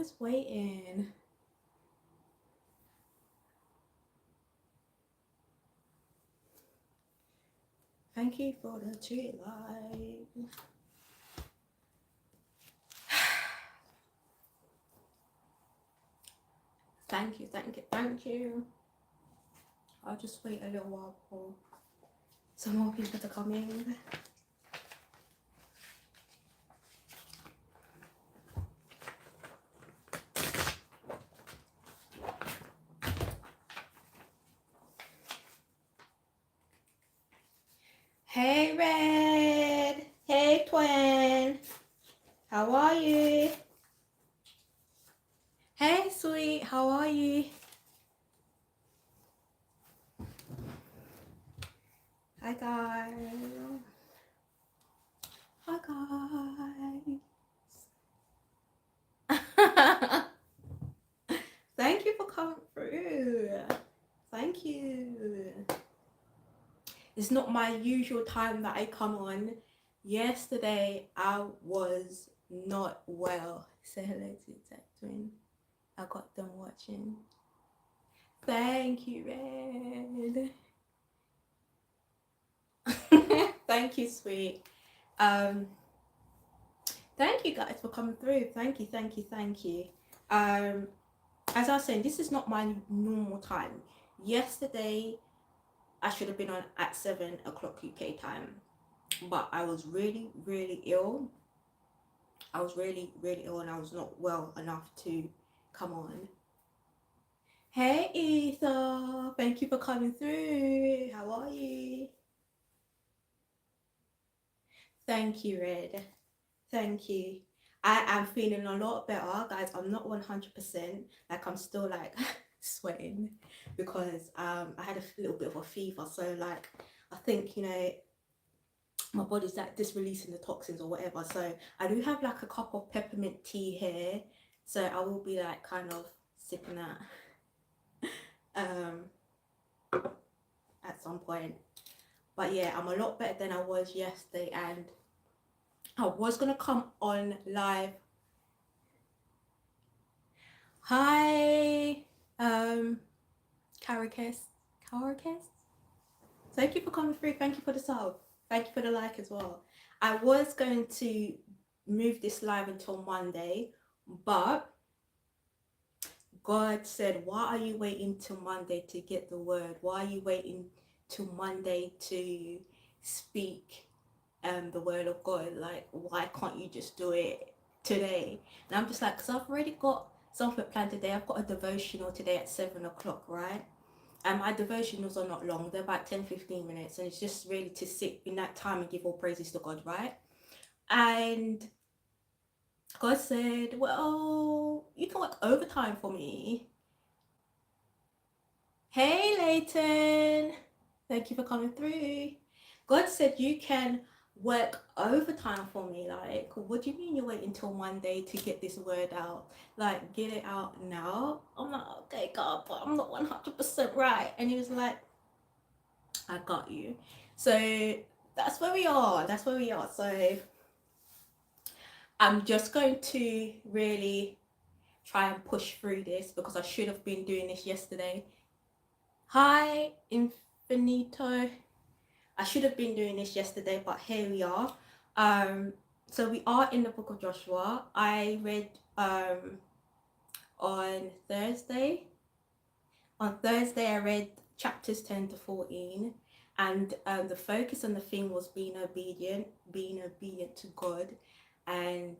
was waiting. Thank you for the 2 light. Thank you, thank you, thank you. I'll just wait a little while for some more people to come in. Hey Red, hey Twin, how are you? Hey sweet, how are you? Hi guys. Hi guys. Thank you for coming through. Thank you. It's not my usual time that I come on. Yesterday I was not well. Say hello to Tech Twin. I got them watching. Thank you, Red. Thank you, sweet. Thank you guys for coming through. Thank you, thank you, thank you. As I was saying, this is not my normal time. Yesterday I should have been on at 7 o'clock UK time, but I was really, really ill. I was really, really ill and I was not well enough to come on. Hey Ether, thank you for coming through. How are you? Thank you, Red. Thank you. I am feeling a lot better, guys. I'm not 100%. Like I'm still like sweating because I had a little bit of a fever. So like I think, you know, my body's like just releasing the toxins or whatever. So I do have like a cup of peppermint tea here. So I will be like kind of sipping that at some point. But yeah, I'm a lot better than I was yesterday, and I was gonna come on live. Hi, Caracas. Thank you for coming through. Thank you for the sub. Thank you for the like as well. I was going to move this live until Monday, but God said, why are you waiting till Monday to get the word? Why are you waiting till Monday to speak the word of God? Like, why can't you just do it today? And I'm just like, because I've already got something planned today. I've got a devotional today at 7 o'clock, right? And my devotionals are not long. They're about 10-15 minutes. And it's just really to sit in that time and give all praises to God, right? And God said, well, you can work overtime for me. Hey, Leighton. Thank you for coming through. God said you can work overtime for me. Like, what do you mean you're waiting till Monday to get this word out? Like, get it out now. I'm like, okay, God, but I'm not 100% right. And he was like, I got you. So that's where we are. That's where we are. So I'm just going to really try and push through this because I should have been doing this yesterday. Hi, Infinito. I should have been doing this yesterday, but here we are. So we are in the book of Joshua. I read on Thursday. On Thursday, I read chapters 10 to 14, and the focus on the theme was being obedient to God, and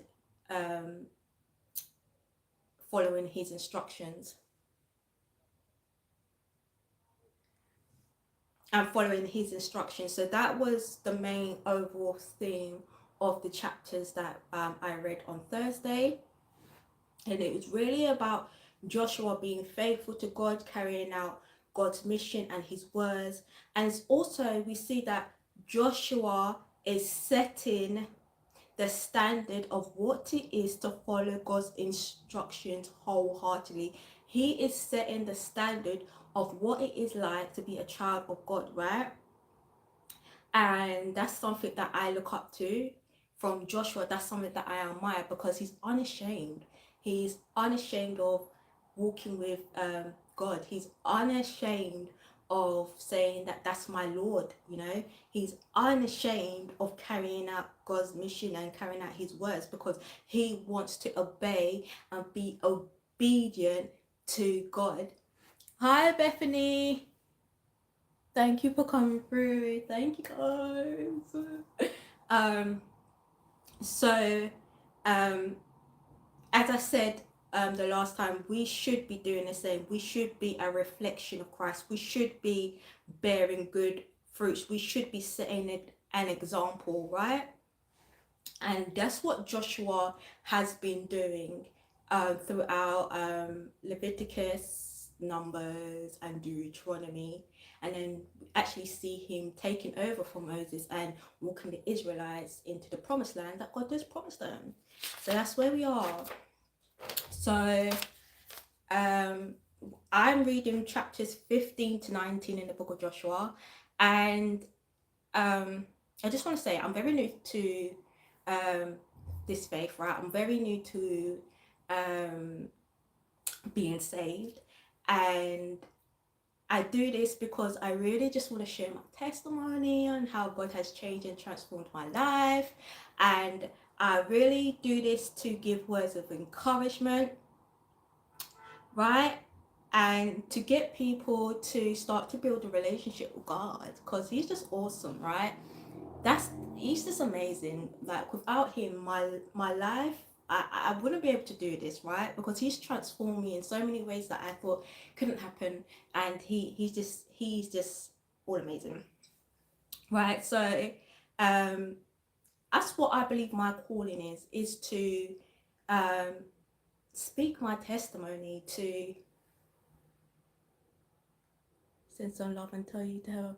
following His instructions. So that was the main overall theme of the chapters that I read on Thursday. And it was really about Joshua being faithful to God, carrying out God's mission and his words. And it's also, we see that Joshua is setting the standard of what it is to follow God's instructions wholeheartedly. He is setting the standard of what it is like to be a child of God, right? And that's something that I look up to from Joshua. That's something that I admire because he's unashamed. He's unashamed of walking with God. He's unashamed of saying that that's my Lord, you know. He's unashamed of carrying out God's mission and carrying out his words, because he wants to obey and be obedient to God. Hi, Bethany. Thank you for coming through. Thank you, guys. So as I said the last time, we should be doing the same. We should be a reflection of Christ. We should be bearing good fruits. We should be setting an example, right? And that's what Joshua has been doing throughout Leviticus, Numbers, and Deuteronomy. And then actually see him taking over from Moses and walking the Israelites into the promised land that God has promised them. So that's where we are. So I'm reading chapters 15 to 19 in the book of Joshua. And I just want to say I'm very new to this faith, right? I'm very new to being saved, and I do this because I really just want to share my testimony on how God has changed and transformed my life. And I really do this to give words of encouragement, right? And to get people to start to build a relationship with God, because he's just awesome, right? He's just amazing. Like, without him, my life, I wouldn't be able to do this, right? Because he's transformed me in so many ways that I thought couldn't happen. And he's just all amazing, right? So that's what I believe my calling is to speak my testimony, to send some love and tell you to help.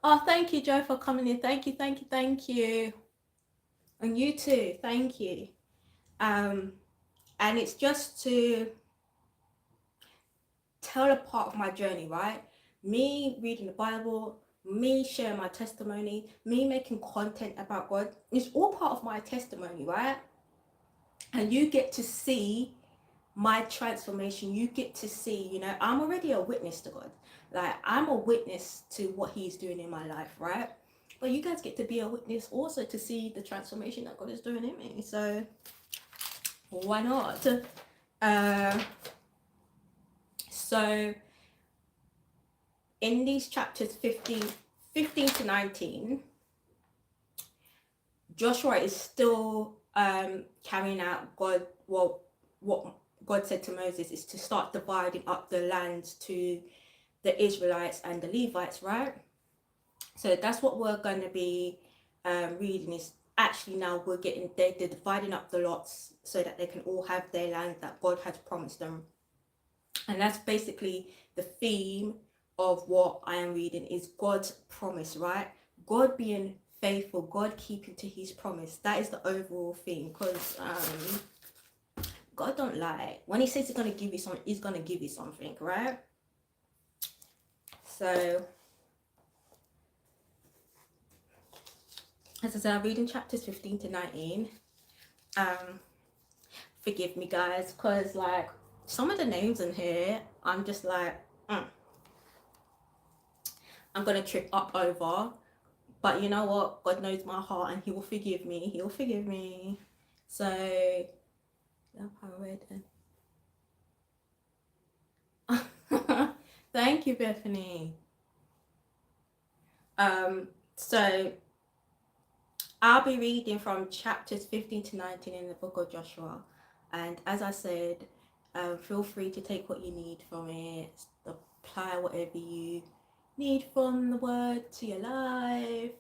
Oh, thank you, Joe, for coming in. Thank you. And you too, thank you. And it's just to tell a part of my journey, right? Me reading the Bible, me sharing my testimony, me making content about God. It's all part of my testimony, right? And you get to see my transformation. You get to see, you know, I'm already a witness to God. Like, I'm a witness to what he's doing in my life, right? But you guys get to be a witness also to see the transformation that God is doing in me. So why not? So in these chapters 15 to 19, Joshua is still carrying out what God said to Moses, is to start dividing up the lands to the Israelites and the Levites, right? So that's what we're going to be reading. Is actually now they're dividing up the lots so that they can all have their land that God has promised them. And that's basically the theme of what I am reading, is God's promise, right? God being faithful, God keeping to his promise. That is the overall theme, because God don't lie. When he says he's going to give you something, he's going to give you something, right? So as I said, I'm reading chapters 15 to 19. Forgive me, guys, because like some of the names in here, I'm just like, I'm going to trip up over. But you know what? God knows my heart and he will forgive me. He'll forgive me. So, thank you, Bethany. So I'll be reading from chapters 15 to 19 in the book of Joshua. And as I said, feel free to take what you need from it, apply whatever you need from the word to your life.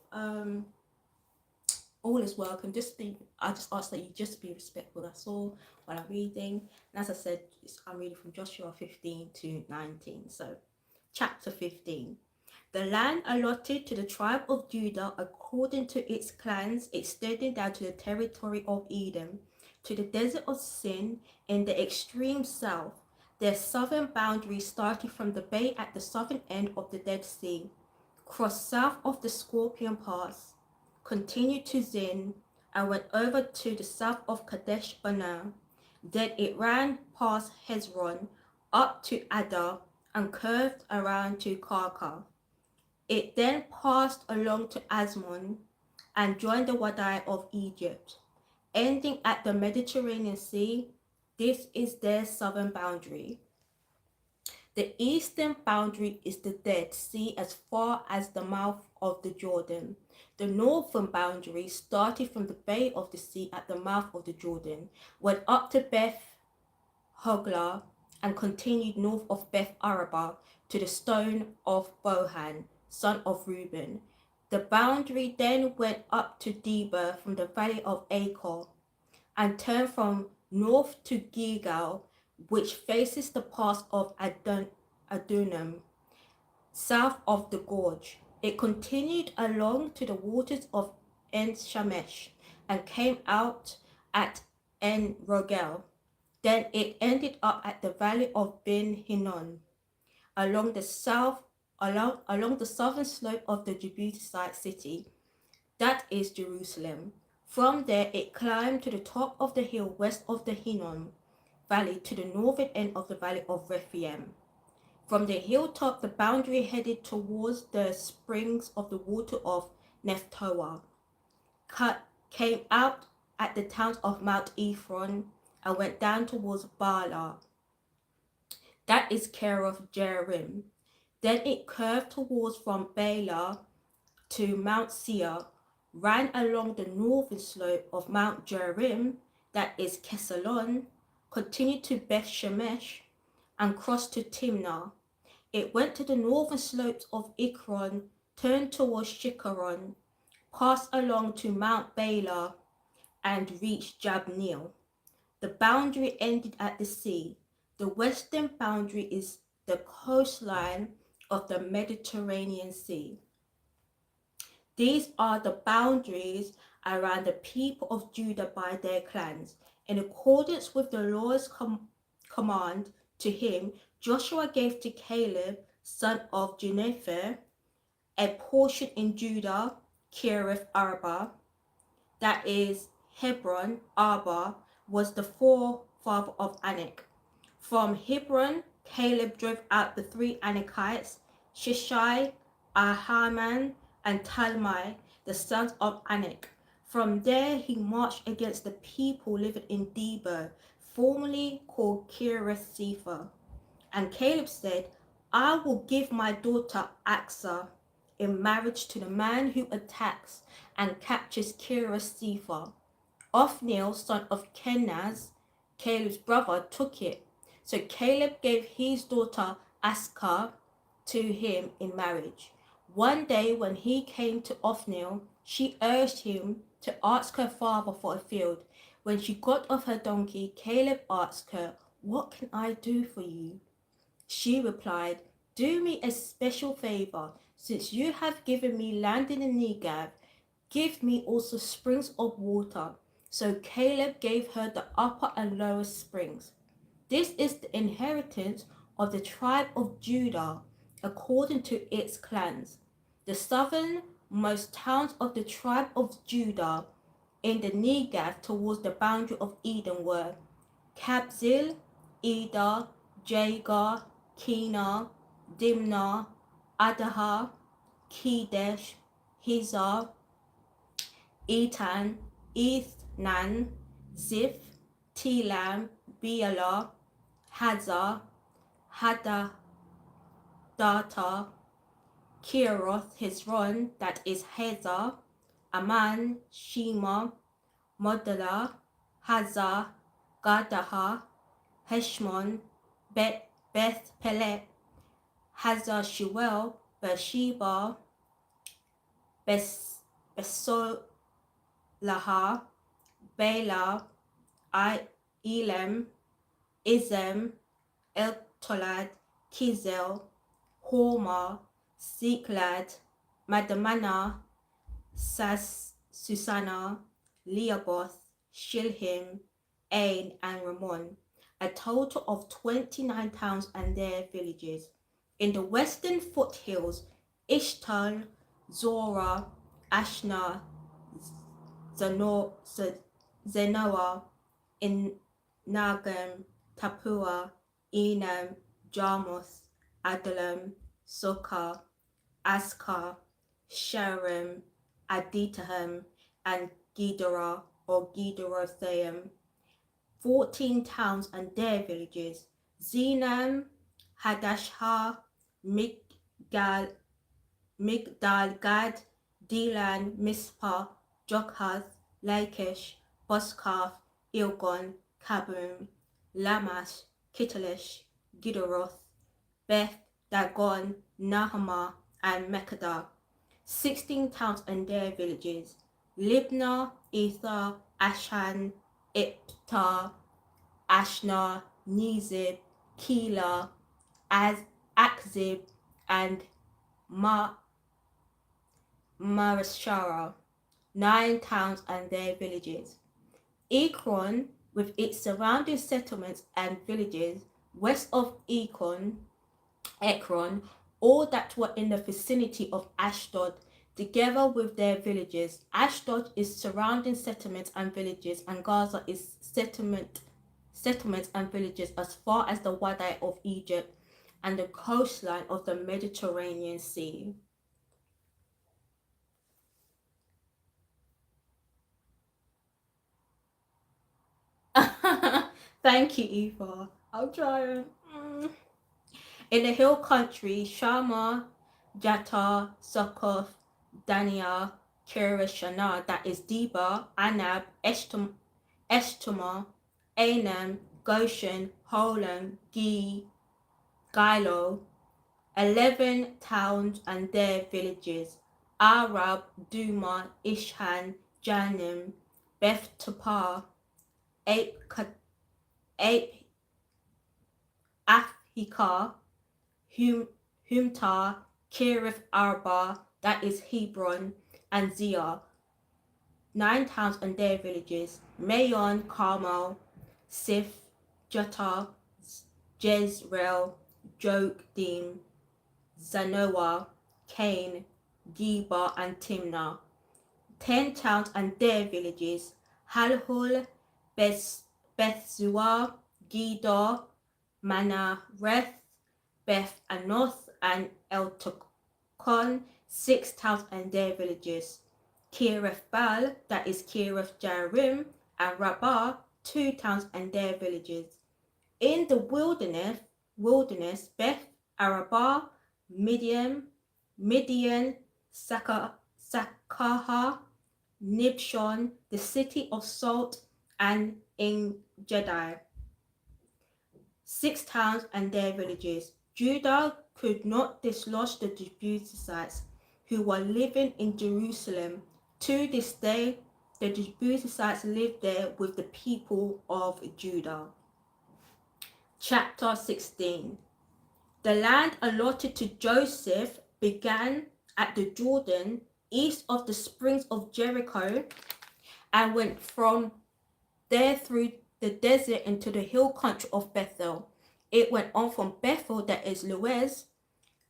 All is welcome. I just ask that you just be respectful. That's all while I'm reading. And as I said, I'm reading from Joshua 15 to 19. So, chapter 15. The land allotted to the tribe of Judah according to its clans extended down to the territory of Edom, to the desert of Sin in the extreme south. Their southern boundary started from the bay at the southern end of the Dead Sea, crossed south of the Scorpion Pass, continued to Zin, and went over to the south of Kadesh Barnea. Then it ran past Hezron up to Adar and curved around to Karka. It then passed along to Asmon and joined the Wadi of Egypt, ending at the Mediterranean Sea. This is their southern boundary. The eastern boundary is the Dead Sea as far as the mouth of the Jordan. The northern boundary started from the Bay of the Sea at the mouth of the Jordan, went up to Beth Hogla, and continued north of Beth Araba to the stone of Bohan, son of Reuben. The boundary then went up to Debir from the valley of Achor, and turned from north to Gilgal, which faces the pass of Adullam, south of the gorge. It continued along to the waters of En Shamesh and came out at En Rogel. Then it ended up at the valley of Ben Hinnom, along the southern slope of the Jebusite city, that is Jerusalem. From there it climbed to the top of the hill west of the Hinnom Valley to the northern end of the valley of Rephaim. From the hilltop the boundary headed towards the springs of the water of Nephtoah, came out at the towns of Mount Ephron, and went down towards Baalah, that is Kerioth Jearim. Then it curved towards from Baalah to Mount Seir, ran along the northern slope of Mount Jearim, that is Kesalon, continued to Beth Shemesh, and crossed to Timnah. It went to the northern slopes of Ekron, turned towards Shikharon, passed along to Mount Baalah, and reached Jabneel. The boundary ended at the sea. The western boundary is the coastline of the Mediterranean Sea. These are the boundaries around the people of Judah by their clans. In accordance with the Lord's command to him, Joshua gave to Caleb, son of Jephunneh, a portion in Judah, Kiriath Arba, that is Hebron. Arba was the forefather of Anak. From Hebron, Caleb drove out the 3 Anakites, Shishai, Ahiman, and Talmai, the sons of Anak. From there he marched against the people living in Debir, formerly called Kiriath Sepher. And Caleb said, I will give my daughter Achsah in marriage to the man who attacks and captures Kiriath Sepher. Othniel, son of Kenaz, Caleb's brother, took it. So Caleb gave his daughter Askar to him in marriage. One day when he came to Othniel, she urged him to ask her father for a field. When she got off her donkey, Caleb asked her, What can I do for you? She replied, Do me a special favor. Since you have given me land in the Negev, give me also springs of water. So Caleb gave her the upper and lower springs. This is the inheritance of the tribe of Judah according to its clans. The southernmost towns of the tribe of Judah in the Negev towards the boundary of Edom were Kabzeel, Eder, Jagar, Kena, Dimnah, Adahah, Kedesh, Hizah, Etan, Ethnan, Ziph, Telam, Bealah, Hazar, Hadadatah, Kieroth, Hezron, that is Hazar, Aman, Shema, Modalah, Hazar, Gadaha, Heshmon, Beth Pelet, Hazar Shuel, Beersheba, Besolaha, Bela, Elam, Izem, Eltolad, Kizel, Hormah, Siklad, Madamana, Susana, Leoboth, Shilhim, Ain, and Ramon, a total of 29 towns and their villages. In the western foothills, Ishtal, Zorah, Ashna, Zenoah, in Nagam, Tapua, Enam, Jarmuth, Adullam, Sokar, Askar, Sharam, Aditaham, and Gedera or Gederothaim, 14 towns and their villages, Zenam, Hadashah, Migdal, Migdalgad, Delan, Mizpah, Jokhath, Lachish, Boskath, Ilgon, Kabum, Lamash, Kittalish, Gidderoth, Beth, Dagon, Nahama, and Mekada, 16 towns and their villages, Libnah, Ether, Ashan, Iptar, Ashna, Nizib, Keilah, Akzib, and Marashara, 9 towns and their villages. Ekron, with its surrounding settlements and villages west of Ekron, all that were in the vicinity of Ashdod, together with their villages. Ashdod is surrounding settlements and villages, and Gaza is settlements and villages as far as the Wadi of Egypt and the coastline of the Mediterranean Sea. Thank you, Eva. I'll try. In the hill country, Shama, Jata, Succoth, Dania, Kirishana, that is Deba, Anab, Eshtuma, Anam, Goshen, Holon, Gilo, 11 towns and their villages, Arab, Duma, Ishan, Janim, Beth Tapar, Ape Afhikar, Humtar, Kirith Arba, that is Hebron, and Zia, 9 towns and their villages, Mayon, Carmel, Sif, Jutta, Jezreel, Jokdim, Zanoah, Cain, Geba, and Timnah, 10 towns and their villages, Halhul, Bethzua, Gedor, Manareth, Beth Anoth, and Eltokon, 6 towns and their villages, Kirith Baal, that is Kirith Jearim, and Rabbah, 2 towns and their villages. In the wilderness, Beth Arabah, Midian, Sakaha, Nibshon, the city of salt, and Engedi, 6 towns and their villages. Judah could not dislodge the Jebusites who were living in Jerusalem. To this day, the Jebusites live there with the people of Judah. Chapter 16. The land allotted to Joseph began at the Jordan, east of the springs of Jericho, and went from there through the desert into the hill country of Bethel. It went on from Bethel, that is Luz,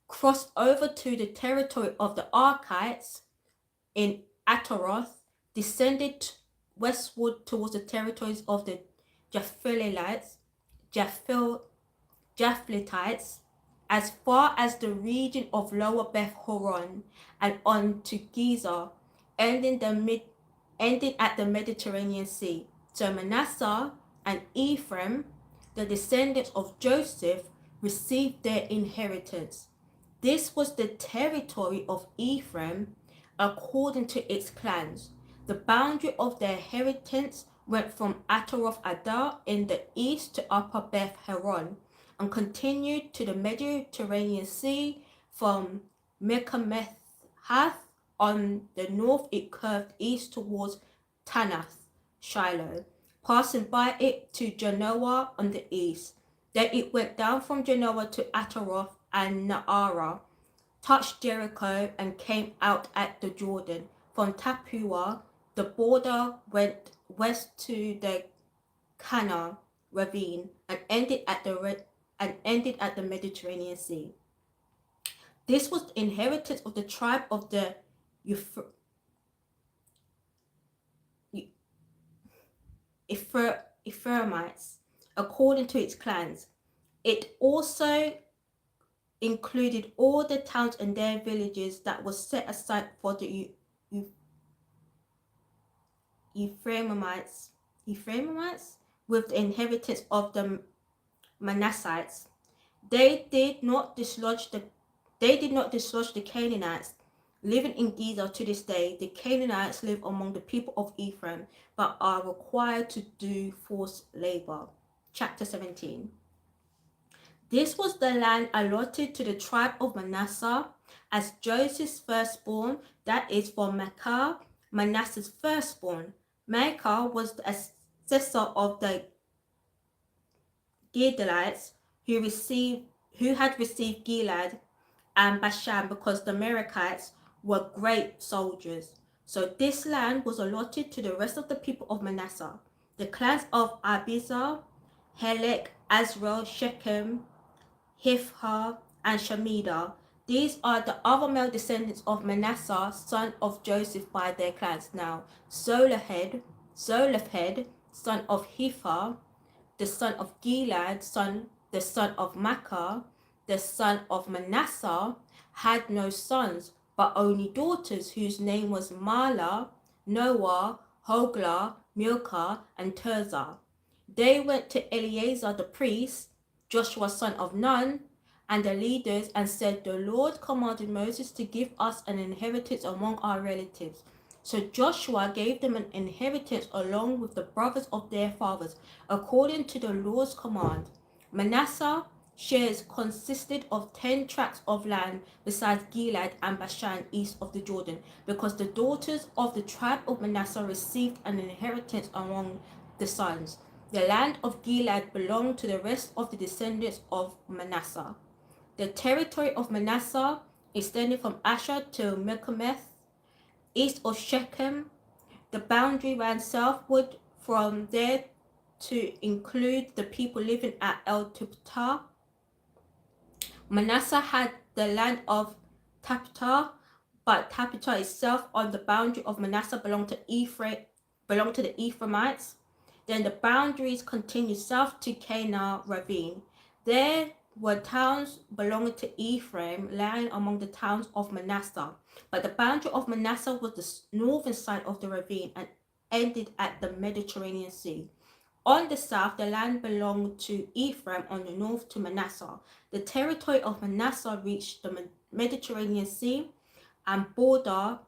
crossed over to the territory of the Arkites in Ataroth, descended westward towards the territories of the Japhletites, as far as the region of Lower Beth Horon, and on to Gezer, ending at the Mediterranean Sea. So Manasseh and Ephraim, the descendants of Joseph, received their inheritance. This was the territory of Ephraim according to its clans. The boundary of their inheritance went from Ataroth Adar in the east to Upper Beth Horon, and continued to the Mediterranean Sea. From Mekhameth-hath on the north it curved east towards Tanath, Shiloh, passing by it to Janoah on the east. Then it went down from Janoah to Ataroth and Naarah, touched Jericho, and came out at the Jordan. From Tapua, the border went west to the Kana ravine and ended at the Mediterranean Sea. This was the inheritance of the tribe of the Ephraimites. according to its clans. It also included all the towns and their villages that was set aside for the Ephraimites with the inhabitants of the Manassites. They did not dislodge the Canaanites living in Gezer to this day. The Canaanites live among the people of Ephraim, but are required to do forced labor. Chapter 17. This was the land allotted to the tribe of Manasseh as Joseph's firstborn, that is for Machir, Manasseh's firstborn. Machir was the successor of the Gileadites who had received Gilead and Bashan because the Amalekites were great soldiers. So this land was allotted to the rest of the people of Manasseh. The clans of Abiezer, Helek, Azrael, Shechem, Hivhar, and Shemida. These are the other male descendants of Manasseh, son of Joseph, by their clans. Now, Zelophehad, son of Hivhar, the son of Gilead, the son of Machir, the son of Manasseh, had no sons, but only daughters, whose name was Mahlah, Noah, Hoglah, Milcah, and Tirzah. They went to Eleazar the priest, Joshua son of Nun, and the leaders, and said, "The Lord commanded Moses to give us an inheritance among our relatives." So Joshua gave them an inheritance along with the brothers of their fathers, according to the Lord's command. Manasseh shares consisted of 10 tracts of land besides Gilead and Bashan east of the Jordan, because the daughters of the tribe of Manasseh received an inheritance among the sons. The land of Gilead belonged to the rest of the descendants of Manasseh. The territory of Manasseh extended from Asher to Mikmeth, east of Shechem. The boundary ran southward from there to include the people living at El Tupta. Manasseh had the land of Tapta, but Tapta itself on the boundary of Manasseh belonged to the Ephraimites. Then the boundaries continued south to Canaan ravine. There were towns belonging to Ephraim lying among the towns of Manasseh, but the boundary of Manasseh was the northern side of the ravine and ended at the Mediterranean Sea. On the south, the land belonged to Ephraim, on the north to Manasseh. The territory of Manasseh reached the Mediterranean Sea and bordered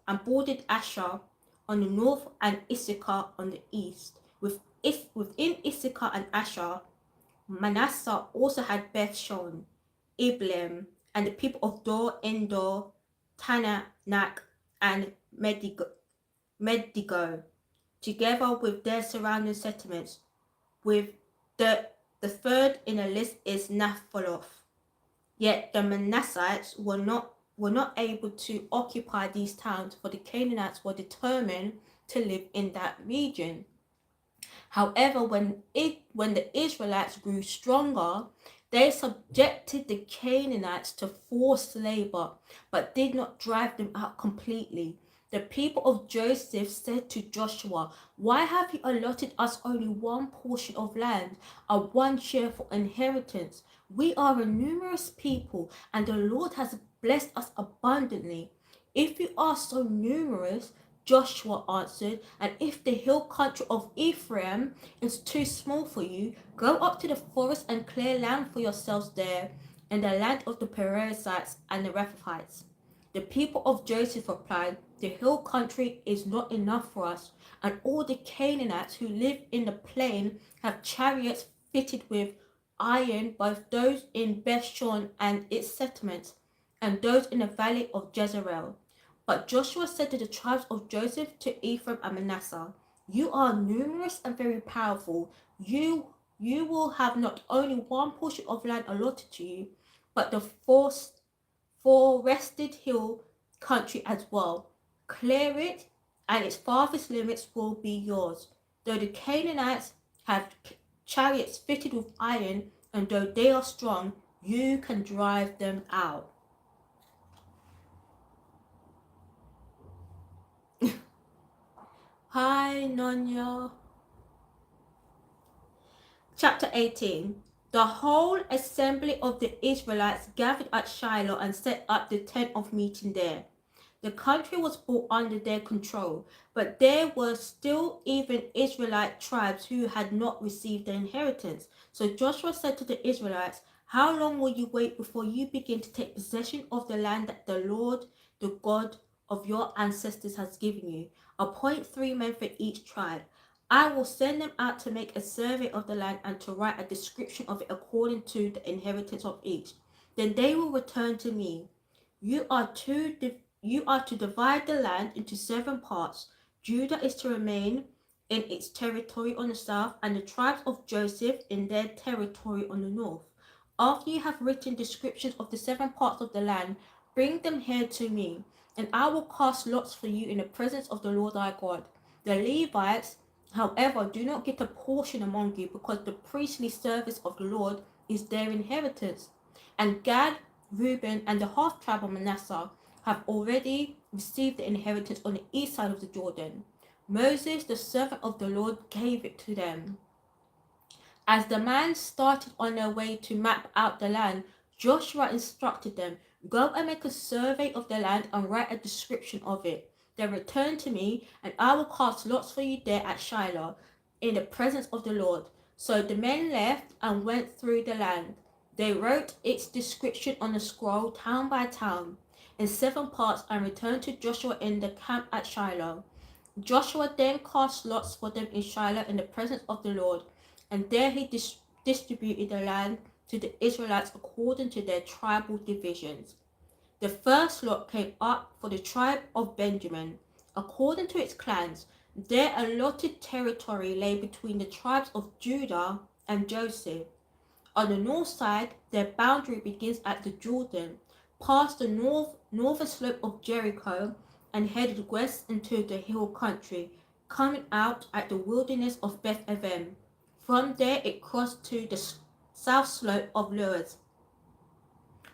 Asher on the north and Issachar on the east. Within Issachar and Asher, Manasseh also had Beth-Shon, Ibleam, and the people of Dor, Endor, Taanach, and Megiddo, together with their surrounding settlements. With the third in the list is Naphtaloth. Yet the Manassites were not able to occupy these towns, for the Canaanites were determined to live in that region. However, when the Israelites grew stronger, they subjected the Canaanites to forced labor, but did not drive them out completely. The people of Joseph said to Joshua, "Why have you allotted us only one portion of land, a one share for inheritance? We are a numerous people, and the Lord has blessed us abundantly. If you are so numerous," Joshua answered, "and if the hill country of Ephraim is too small for you, go up to the forest and clear land for yourselves there, in the land of the Perizzites and the Rephaites." The people of Joseph replied, "The hill country is not enough for us, and all the Canaanites who live in the plain have chariots fitted with iron, both those in Beth-Shon and its settlements, and those in the valley of Jezreel." But Joshua said to the tribes of Joseph, to Ephraim and Manasseh, "You are numerous and very powerful. You will have not only one portion of land allotted to you, but the forested hill country as well. Clear it, and its farthest limits will be yours. Though the Canaanites have chariots fitted with iron, and though they are strong, you can drive them out." Hi, Nonya. Chapter 18. The whole assembly of the Israelites gathered at Shiloh and set up the tent of meeting there. The country was brought under their control, but there were still even Israelite tribes who had not received their inheritance. So Joshua said to the Israelites, "How long will you wait before you begin to take possession of the land that the Lord, the God of your ancestors, has given you? Appoint 3 men for each tribe. I will send them out to make a survey of the land and to write a description of it according to the inheritance of each. Then they will return to me. You are to divide the land into 7 parts. Judah is to remain in its territory on the south, and the tribes of Joseph in their territory on the north. After you have written descriptions of the 7 parts of the land, bring them here to me, and I will cast lots for you in the presence of the Lord our God. The Levites, however, do not get a portion among you, because the priestly service of the Lord is their inheritance. And Gad, Reuben, and the half tribe of Manasseh have already received the inheritance on the east side of the Jordan. Moses, the servant of the Lord, gave it to them. As the men started on their way to map out the land, Joshua instructed them, "Go and make a survey of the land and write a description of it. Then return to me, and I will cast lots for you there at Shiloh, in the presence of the Lord." So the men left and went through the land. They wrote its description on a scroll, town by town, in 7 parts, and returned to Joshua in the camp at Shiloh. Joshua then cast lots for them in Shiloh in the presence of the Lord, and there he distributed the land to the Israelites according to their tribal divisions. The first lot came up for the tribe of Benjamin, according to its clans. Their allotted territory lay between the tribes of Judah and Joseph. On the north side, their boundary begins at the Jordan, past the northern slope of Jericho, and headed west into the hill country, coming out at the wilderness of Beth-aven. From there it crossed to the south slope of Luz,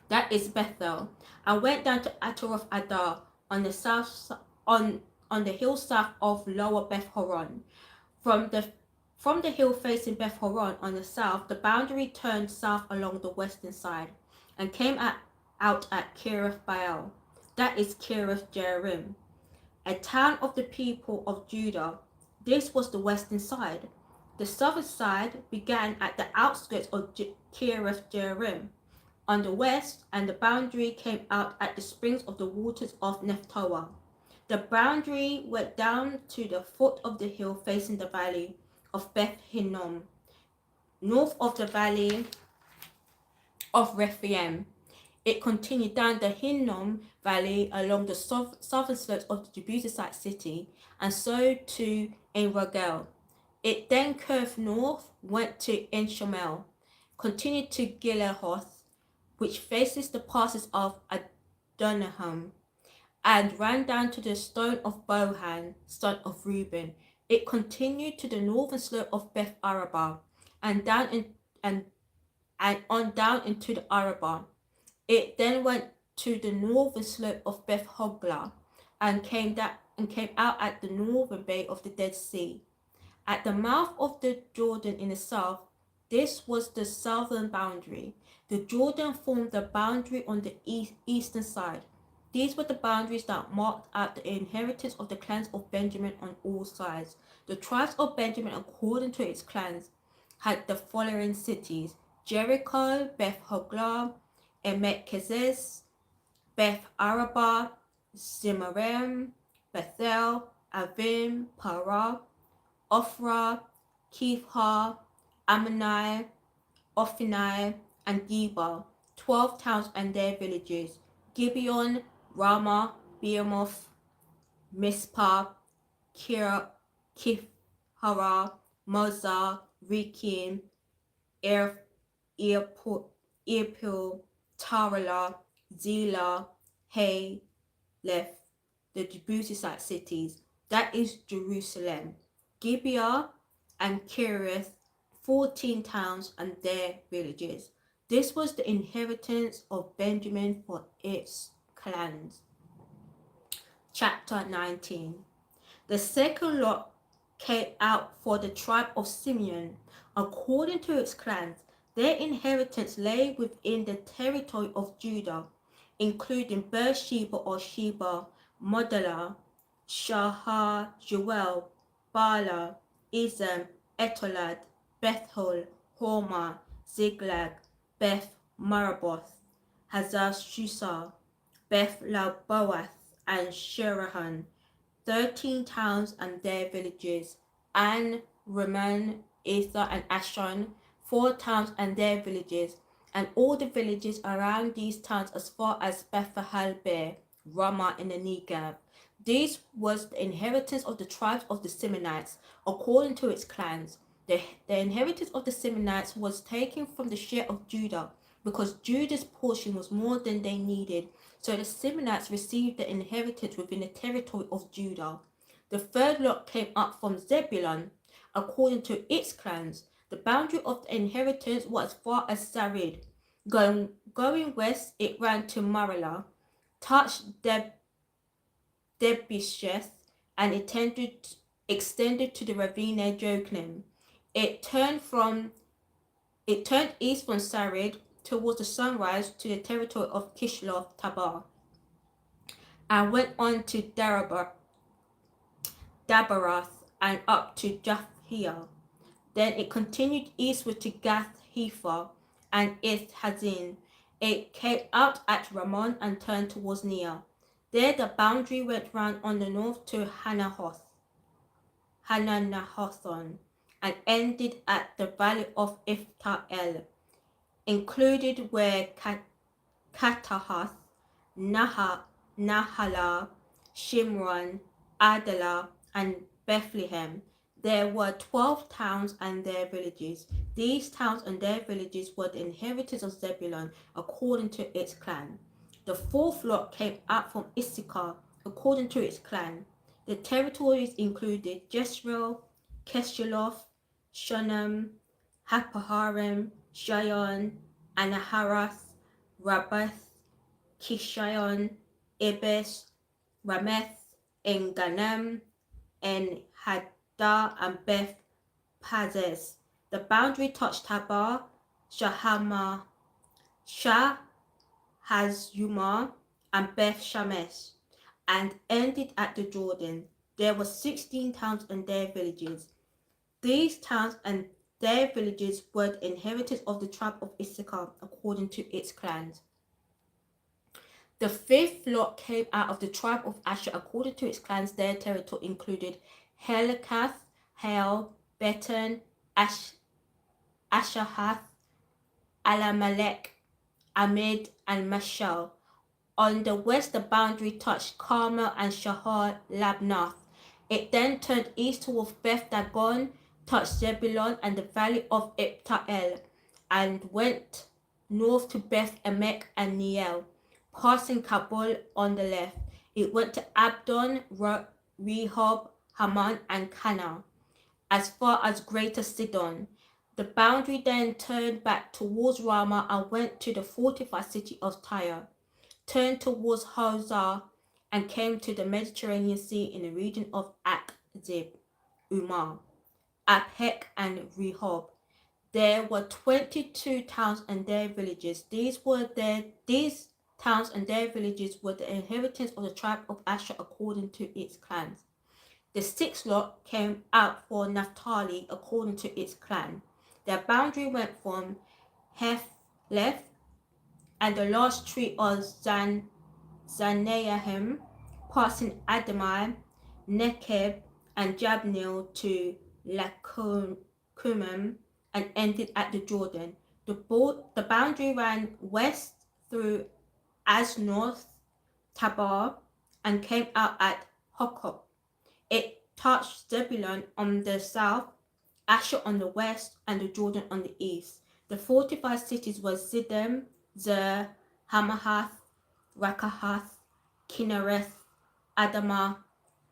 that is Bethel, and went down to Ataroth Adar on the south on the hill south of Lower Beth Horon. From the hill facing Beth Horon on the south, the boundary turned south along the western side and came out at Kiriath Baal, that is Kiriath Jearim, a town of the people of Judah. This was the western side. The southern side began at the outskirts of Kiriath Jearim on the west, and the boundary came out at the springs of the waters of Nephtoah. The boundary went down to the foot of the hill facing the valley of Beth Hinnom, north of the valley of Rephaim. It continued down the Hinnom Valley along the southern slopes of the Jebusite city, and so to En-Rogel. It then curved north, went to En-Shomel, continued to Gilehoth, which faces the passes of Adonaham, and ran down to the stone of Bohan, son of Reuben. It continued to the northern slope of Beth Arabah, and on down into the Arabah. It then went to the northern slope of Beth Hoglah, and came out at the northern bay of the Dead Sea. At the mouth of the Jordan in the south, this was the southern boundary. The Jordan formed the boundary on the eastern side. These were the boundaries that marked out the inheritance of the clans of Benjamin on all sides. The tribes of Benjamin, according to its clans, had the following cities: Jericho, Beth Hoglah, Emek Keziz, Beth Arabah, Zimarem, Bethel, Avim, Parah, Ophrah, Kefha, Ammonai, Ophinai, and Geba, 12 towns and their villages: Gibeon, Ramah, Beamoth, Mizpah, Kihara, Moza, Rekem, Irpil, Tarala, Zillah, Hay, Leph, the Jebusite cities, that is Jerusalem, Gibeah, and Kiriath, 14 towns and their villages. This was the inheritance of Benjamin for its clans. Chapter 19. The second lot came out for the tribe of Simeon, according to its clans. Their inheritance lay within the territory of Judah, including Beersheba or Sheba, Modelah, Shaharjuel, Bala, Ezem, Etolad, Bethel, Hormah, Ziklag, Beth Maraboth, Hazar Shusah, Beth Labaoth, and Sherahan, 13 towns and their villages, and Rimmon, Ether, and Ashon, 4 towns and their villages, and all the villages around these towns as far as Bethel-Beer, Ramah in the Negev. This was the inheritance of the tribes of the Simeonites, according to its clans. The inheritance of the Simeonites was taken from the share of Judah, because Judah's portion was more than they needed. So the Simeonites received the inheritance within the territory of Judah. The third lot came up from Zebulun, according to its clans. The boundary of the inheritance was as far as Sarid. Going west, it ran to Marlah, touched Debisheth, and extended to the ravine near Jokneam. It turned east from Sarid towards the sunrise to the territory of Kishloth Tabor, and went on to Dabarath and up to Japhia. Then it continued eastward to Gath Hepher and Ith Hazin. It came out at Ramon and turned towards Nia. There the boundary went round on the north to Hananahothon, and ended at the valley of Ifta-El. Included were Katahath, Nahala, Shimron, Adalah, and Bethlehem. There were 12 towns and their villages. These towns and their villages were the inheritance of Zebulun according to its clan. The fourth lot came out from Issachar according to its clan. The territories included Jezreel, Kesheloth, Shunem, Hapaharim, Shion, Anaharath, Rabbath, Kishion, Ibis, Rameth, En-Ganem, En-Hadar, and Beth Pazez. The boundary touched Tabor, Shahazumah, and Beth Shemesh, and ended at the Jordan. There were 16 towns and their villages. These towns and their villages were the inheritance of the tribe of Issachar according to its clans. The fifth lot came out of the tribe of Asher according to its clans. Their territory included Helkath, Hale, Beton, Ashahath, Alamelech, Amid, and Mashal. On the west, the boundary touched Carmel and Shahar Labnath. It then turned east towards Beth Dagon, touched Zebulun and the valley of Ifta-El, and went north to Beth Emek and Neiel, passing Kabul on the left. It went to Abdon, Rehob, Haman, and Cana, as far as Greater Sidon. The boundary then turned back towards Ramah and went to the fortified city of Tyre, turned towards Hazar, and came to the Mediterranean Sea in the region of Akzib, Umar, Aphek, and Rehob. There were 22 towns and their villages. These towns and their villages were the inheritance of the tribe of Asher according to its clans. The sixth lot came out for Naphtali according to its clan. Their boundary went from Hephleth and the last tree of Zaneahim, passing Adamai, Nekeb, and Jabneel to Lakumim, and ended at the Jordan. The boundary ran west through Aznoth, Tabor, and came out at Hokop. It touched Zebulun on the south, Asher on the west, and the Jordan on the east. The fortified cities were Zidim, Zer, Hamahath, Rakahath, Kinnereth, Adamah,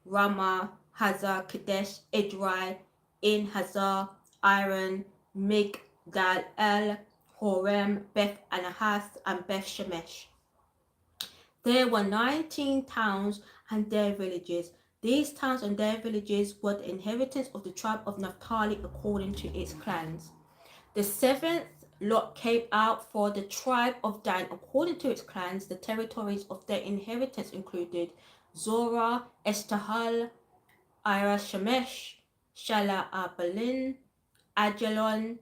Ramah, Hazar, Kadesh, Edrei, In Hazar, Iron, Migdal El, Horem, Beth Anahath, and Beth Shemesh. There were 19 towns and their villages. These towns and their villages were the inheritance of the tribe of Naphtali according to its clans. The seventh lot came out for the tribe of Dan according to its clans. The territories of their inheritance included Zorah, Estahal, Ira Shemesh, Shala Abalin, Ajalon,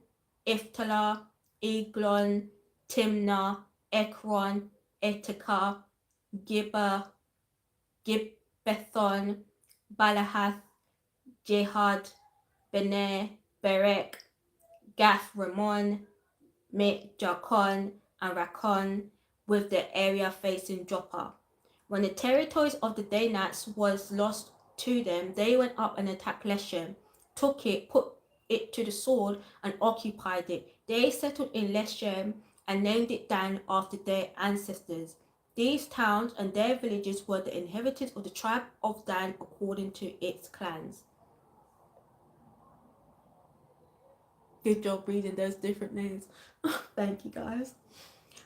Iftala, Eglon, Timnah, Ekron, Etika, Gibbethon, Balahath, Jehad, Beneh, Berek, Gath Ramon, Jakon, and Rakon, with the area facing Joppa. When the territories of the Danites was lost to them, they went up and attacked Leshem, took it, put it to the sword, and occupied it. They settled in Leshem and named it Dan after their ancestors. These towns and their villages were the inheritance of the tribe of Dan according to its clans. Good job reading those different names. Thank you, guys.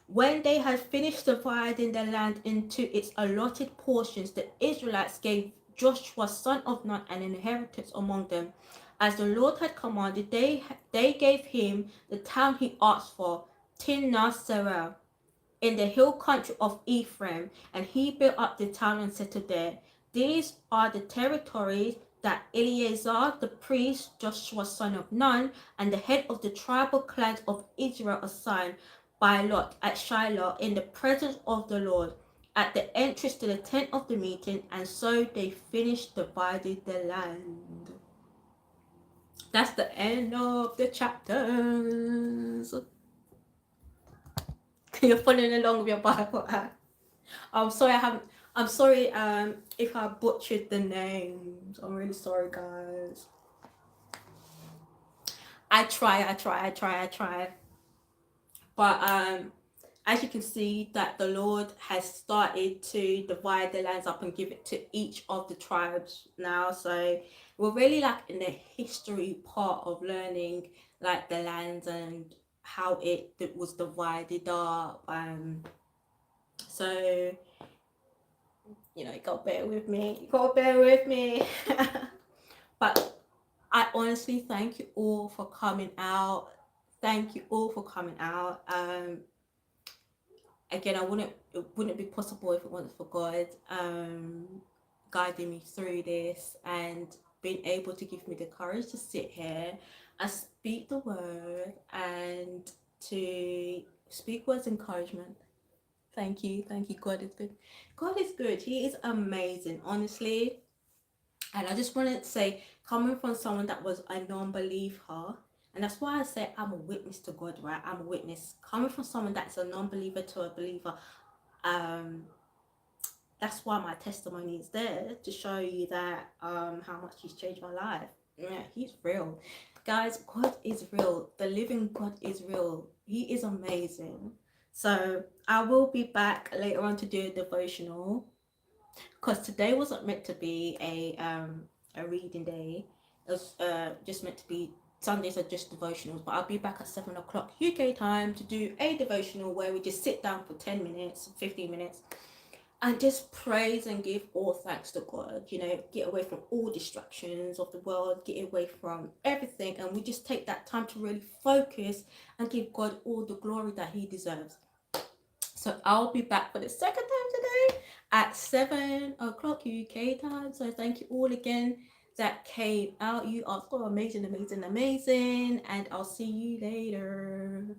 When they had finished dividing the land into its allotted portions, the Israelites gave Joshua son of Nun an inheritance among them. As the Lord had commanded, they gave him the town he asked for, Timnath-Serah, in the hill country of Ephraim, and he built up the town and settled there. These are the territories that Eleazar the priest, Joshua son of Nun, and the head of the tribal clans of Israel assigned by lot at Shiloh in the presence of the Lord at the entrance to the tent of the meeting, and so they finished dividing the land. That's the end of the chapters. You're following along with your Bible app. I'm sorry if I butchered the names. I'm really sorry, guys. I try. But as you can see, that the Lord has started to divide the lands up and give it to each of the tribes now. So we're really like in the history part of learning like the lands and how it was divided up. So you gotta bear with me. But I honestly thank you all for coming out. Again, it wouldn't be possible if it wasn't for God guiding me through this and being able to give me the courage to sit here and speak the word and to speak words of encouragement. Thank you. God is good. He is amazing, honestly. And I just wanted to say, coming from someone that was a non-believer, and that's why I say I'm a witness to God, right? I'm a witness. Coming from someone that's a non-believer to a believer, that's why my testimony is there, to show you that how much he's changed my life. Yeah, he's real. Guys, God is real. The living God is real. He is amazing. So I will be back later on to do a devotional, because today wasn't meant to be a reading day. It was just meant to be, Sundays are just devotionals, but I'll be back at 7 o'clock UK time to do a devotional where we just sit down for 10 minutes, 15 minutes, and just praise and give all thanks to God. Get away from all distractions of the world, get away from everything, and we just take that time to really focus and give God all the glory that he deserves. So I'll be back for the second time today at 7 o'clock UK time. So thank you all again that came out. You are so amazing. And I'll see you later.